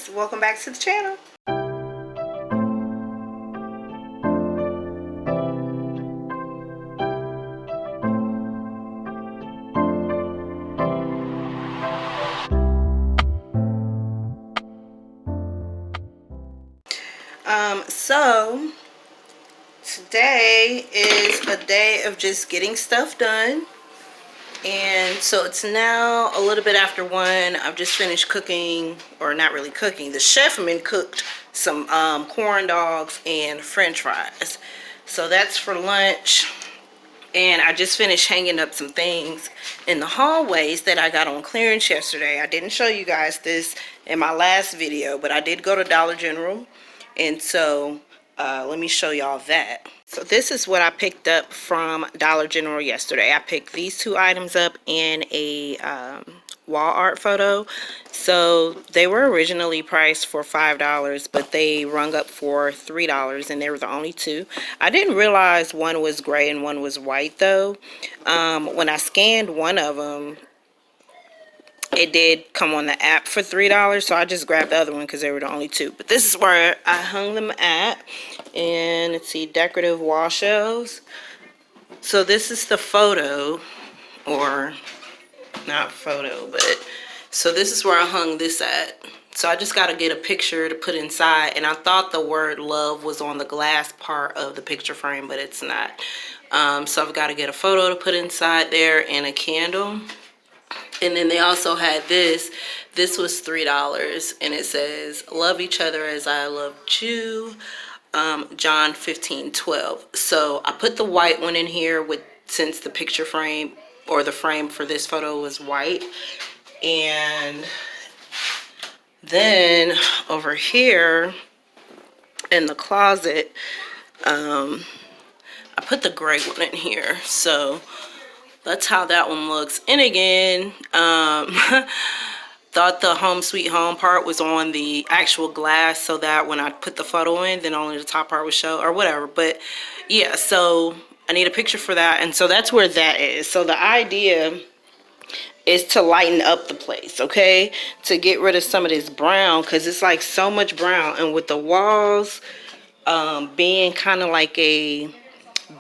guys, welcome back to the channel. So today is a day of just getting stuff done. And so it's now a little bit after 1. I've just finished cooking, or not really cooking. The chefman cooked some corn dogs and french fries. So that's for lunch. And I just finished hanging up some things in the hallways that I got on clearance yesterday. I didn't show you guys this in my last video, but I did go to Dollar General. And so let me show y'all that. So this is what I picked up from Dollar General yesterday. I picked these 2 items up in a wall art photo. So they were originally priced for $5, but they rung up for $3, and they were the only 2. I didn't realize one was gray and one was white though. When I scanned one of them, it did come on the app for $3, so I just grabbed the other one because they were the only 2. But this is where I hung them at. And let's see, decorative wall shelves. So this is the photo, or not photo, but so this is where I hung this at. So I just got to get a picture to put inside, and I thought the word love was on the glass part of the picture frame, but it's not. So I've got to get a photo to put inside there and a candle. And then they also had this. This was $3, and it says, "Love each other as I loved you." John 15:12. So I put the white one in here since the picture frame, or the frame for this photo, was white. And then over here in the closet, I put the gray one in here. So that's how that one looks. And again, thought the home sweet home part was on the actual glass, so that when I put the photo in, then only the top part would show, or whatever. But yeah, so I need a picture for that, and so that's where that is. So the idea is to lighten up the place, okay, to get rid of some of this brown, because it's like so much brown. And with the walls being kind of like a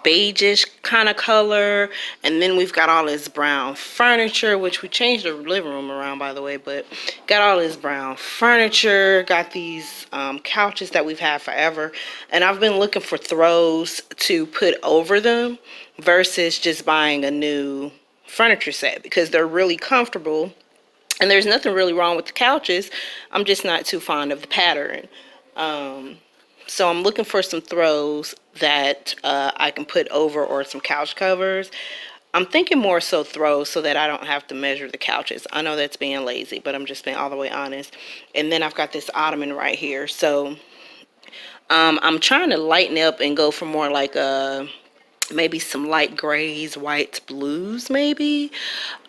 beigeish kind of color, and then we've got all this brown furniture, which we changed the living room around, by the way, but got all this brown furniture, got these couches that we've had forever, and I've been looking for throws to put over them versus just buying a new furniture set, because they're really comfortable, and there's nothing really wrong with the couches. I'm just not too fond of the pattern. So I'm looking for some throws that I can put over, or some couch covers. I'm thinking more so throws, so that I don't have to measure the couches. I know that's being lazy, but I'm just being all the way honest. And then I've got this ottoman right here. So I'm trying to lighten up and go for more like maybe some light grays, whites, blues maybe,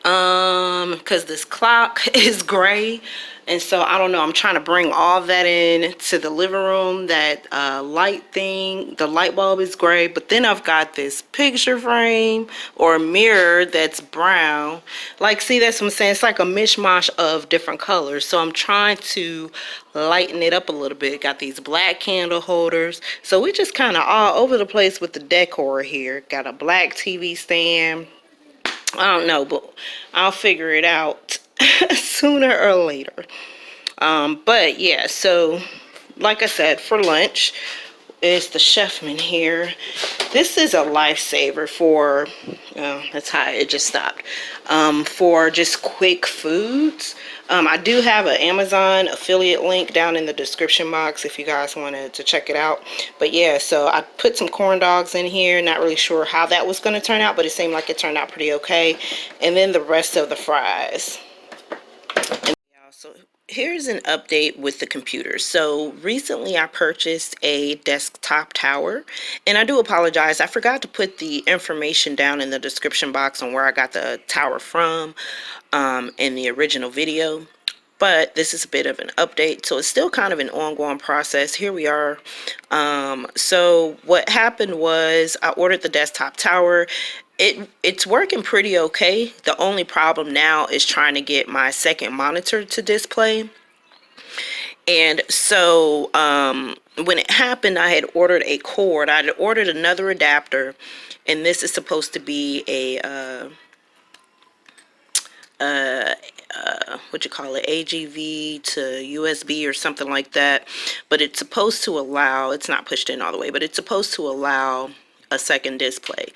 because this clock is gray. And so I don't know, I'm trying to bring all that in to the living room. That light thing, the light bulb is gray, but then I've got this picture frame or mirror that's brown. Like, see, that's what I'm saying, it's like a mishmash of different colors. So I'm trying to lighten it up a little bit. Got these black candle holders. So we just kind of all over the place with the decor here. Got a black TV stand. I don't know, but I'll figure it out sooner or later. But yeah, so like I said, for lunch is the chefman here. This is a lifesaver for, that's how it just stopped, for just quick foods. I do have an Amazon affiliate link down in the description box if you guys wanted to check it out. But yeah, so I put some corn dogs in here. Not really sure how that was going to turn out, but it seemed like it turned out pretty okay. And then the rest of the fries. And yeah, so here's an update with the computer. So recently I purchased a desktop tower, and I do apologize, I forgot to put the information down in the description box on where I got the tower from in the original video. But this is a bit of an update, so it's still kind of an ongoing process. Here we are. So what happened was I ordered the desktop tower. It's working pretty okay. The only problem now is trying to get my second monitor to display. And so when it happened, I had ordered a cord. I had ordered another adapter, and this is supposed to be a what you call it, AGV to USB or something like that. But it's supposed to allow, it's not pushed in all the way, but it's supposed to allow a second display.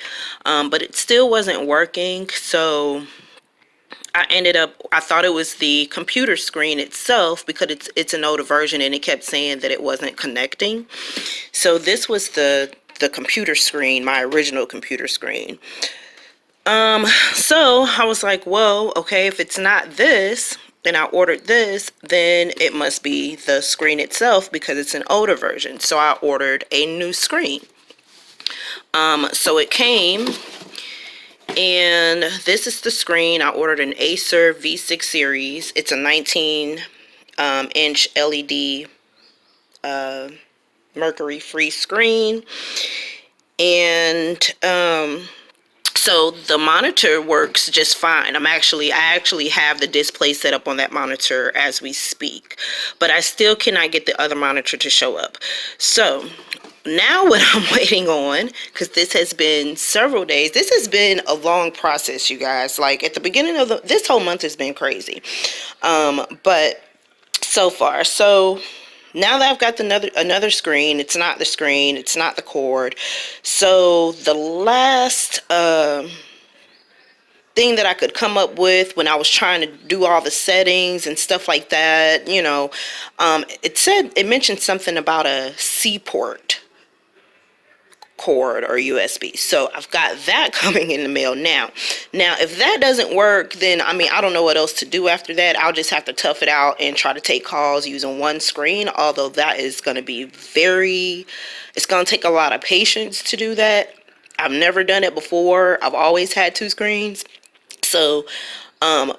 But it still wasn't working, so I thought it was the computer screen itself, because it's an older version and it kept saying that it wasn't connecting. So this was the computer screen, my original computer screen. So I was like, well, okay, if it's not this, and I ordered this, then it must be the screen itself because it's an older version. So I ordered a new screen. So it came, and this is the screen. I ordered an Acer V6 series. It's a 19 inch LED Mercury free screen. And so the monitor works just fine. I actually have the display set up on that monitor as we speak, but I still cannot get the other monitor to show up. So now what I'm waiting on, because this has been several days, this has been a long process, you guys. Like at the beginning of this whole month has been crazy, but so far, so now that I've got another screen, it's not the screen, it's not the cord. So the last thing that I could come up with when I was trying to do all the settings and stuff like that, you know, it mentioned something about a C port cord or USB. So I've got that coming in the mail now. Now, if that doesn't work, then I mean, I don't know what else to do after that. I'll just have to tough it out and try to take calls using one screen, although that is going to be it's going to take a lot of patience to do that. I've never done it before. I've always had two screens. So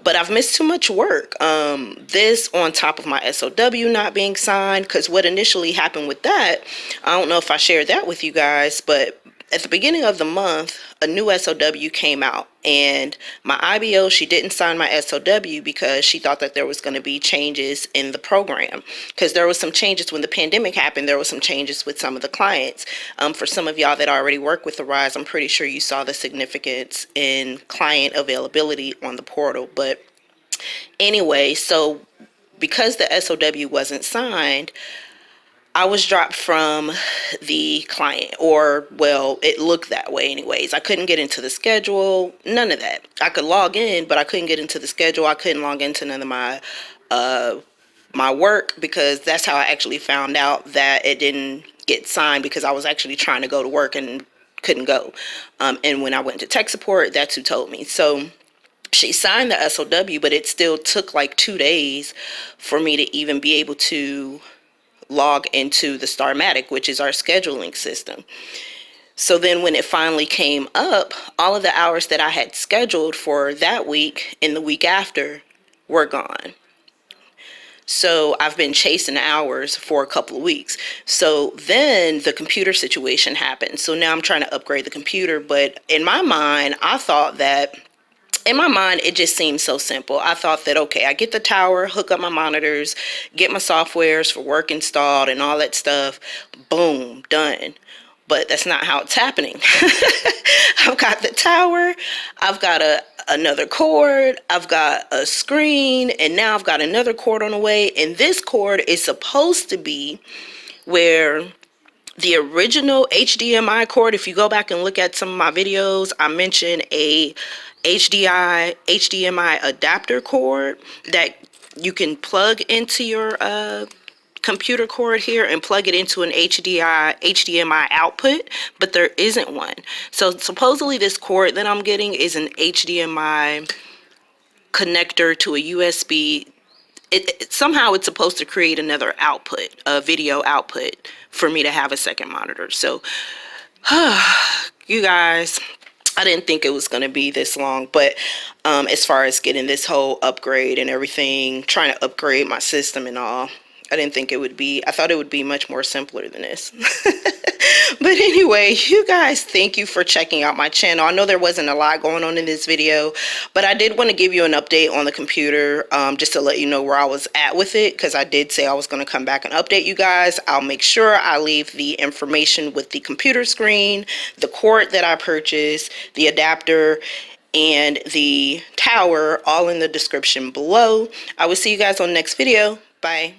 but I've missed too much work. This on top of my SOW not being signed, because what initially happened with that, I don't know if I shared that with you guys, but at the beginning of the month, a new SOW came out, and my IBO, she didn't sign my SOW because she thought that there was going to be changes in the program, because there was some changes when the pandemic happened. There was some changes with some of the clients. For some of y'all that already work with the Rise, I'm pretty sure you saw the significance in client availability on the portal. But anyway, so because the SOW wasn't signed, I was dropped from the client, or well, it looked that way anyways. I couldn't get into the schedule, none of that. I could log in, but I couldn't get into the schedule. I couldn't log into none of my work, because that's how I actually found out that it didn't get signed, because I was actually trying to go to work and couldn't go. And when I went to tech support, that's who told me. So she signed the SOW, but it still took like 2 days for me to even be able to log into the Starmatic, which is our scheduling system. So then when it finally came up, all of the hours that I had scheduled for that week and the week after were gone. So I've been chasing hours for a couple of weeks. So then the computer situation happened. So now I'm trying to upgrade the computer, but in my mind, it just seemed so simple. I thought that, okay, I get the tower, hook up my monitors, get my softwares for work installed and all that stuff. Boom, done. But that's not how it's happening. I've got the tower, I've got another cord, I've got a screen, and now I've got another cord on the way. And this cord is supposed to be where the original HDMI cord, if you go back and look at some of my videos, I mentioned a HDMI adapter cord that you can plug into your computer cord here and plug it into an HDMI output, but there isn't one. So supposedly this cord that I'm getting is an HDMI connector to a USB. Somehow it's supposed to create another output, a video output, for me to have a second monitor. So you guys, I didn't think it was going to be this long, but as far as getting this whole upgrade and everything, trying to upgrade my system and all, I didn't think it would be, I thought it would be much more simpler than this. But anyway, you guys, thank you for checking out my channel. I know there wasn't a lot going on in this video, but I did want to give you an update on the computer, just to let you know where I was at with it, because I did say I was going to come back and update you guys. I'll make sure I leave the information with the computer screen, the cord that I purchased, the adapter, and the tower all in the description below. I will see you guys on the next video. Bye.